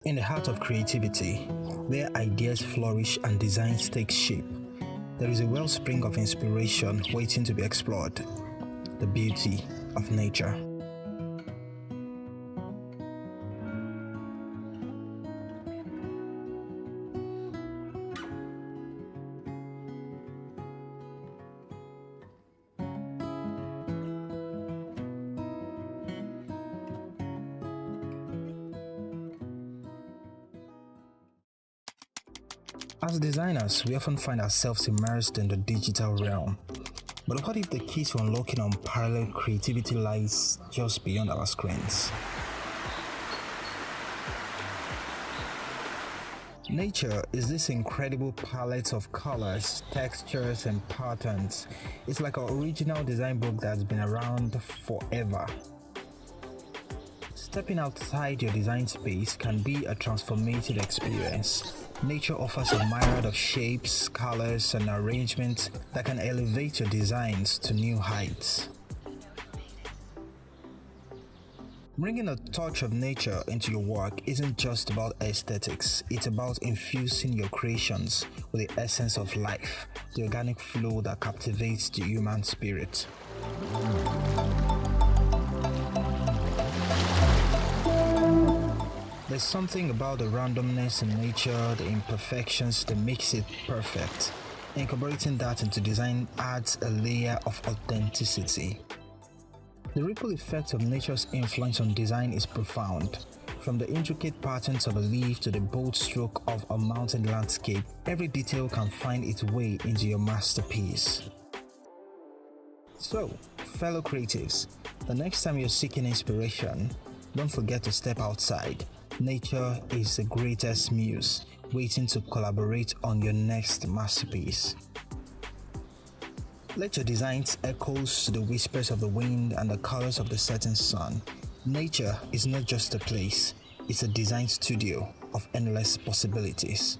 In the heart of creativity, where ideas flourish and designs take shape, there is a wellspring of inspiration waiting to be explored: the beauty of nature. As designers, we often find ourselves immersed in the digital realm. But what if the key to unlocking unparalleled creativity lies just beyond our screens? Nature is this incredible palette of colors, textures, and patterns. It's like an original design book that's been around forever. Stepping outside your design space can be a transformative experience. Nature offers a myriad of shapes, colors, and arrangements that can elevate your designs to new heights. Bringing a touch of nature into your work isn't just about aesthetics, it's about infusing your creations with the essence of life, the organic flow that captivates the human spirit. There's something about the randomness in nature, the imperfections that makes it perfect. Incorporating that into design adds a layer of authenticity. The ripple effect of nature's influence on design is profound. From the intricate patterns of a leaf to the bold stroke of a mountain landscape, every detail can find its way into your masterpiece. So, fellow creatives, the next time you're seeking inspiration, don't forget to step outside. Nature is the greatest muse, waiting to collaborate on your next masterpiece. Let your designs echo to the whispers of the wind and the colors of the setting sun. Nature is not just a place, it's a design studio of endless possibilities.